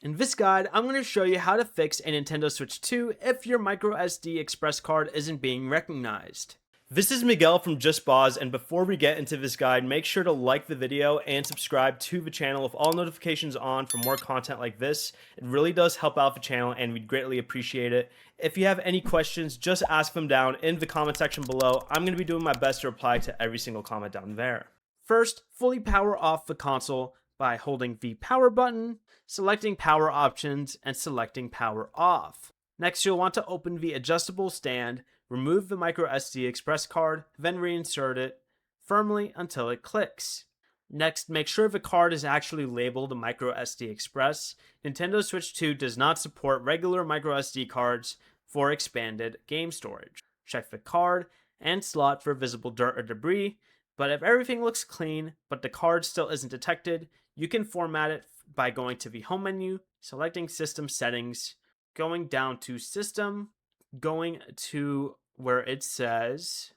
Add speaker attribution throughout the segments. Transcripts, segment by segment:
Speaker 1: In this guide, I'm going to show you how to fix a Nintendo Switch 2 if your microSD express card isn't being recognized. This is Miguel from Just Boz, and before we get into this guide, make sure to like the video and subscribe to the channel with all notifications on for more content like this. It really does help out the channel and we'd greatly appreciate it. If you have any questions, just ask them down in the comment section below. I'm going to be doing my best to reply to every single comment down there. First, fully power off the console by holding the power button, selecting power options, and selecting power off. Next, you'll want to open the adjustable stand, remove the microSD express card, then reinsert it firmly until it clicks. Next, make sure the card is actually labeled microSD express. Nintendo Switch 2 does not support regular microSD cards for expanded game storage. Check the card and slot for visible dirt or debris, but if everything looks clean but the card still isn't detected, you can format it by going to the home menu, selecting system settings, going down to system, going to where it says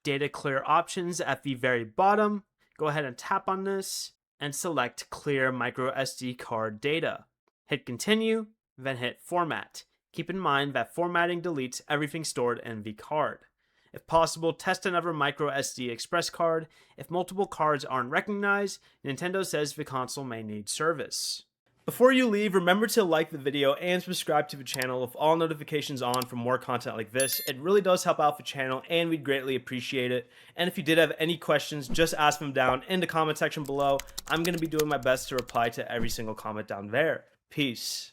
Speaker 1: data clear options at the very bottom. Go ahead and tap on this and select clear microSD card data. Hit continue, then hit format. Keep in mind that formatting deletes everything stored in the card. If possible, test another microSD express card. If multiple cards aren't recognized, Nintendo says the console may need service. Before you leave, remember to like the video and subscribe to the channel with all notifications on for more content like this. It really does help out the channel and we'd greatly appreciate it. And if you did have any questions, just ask them down in the comment section below. I'm going to be doing my best to reply to every single comment down there. Peace.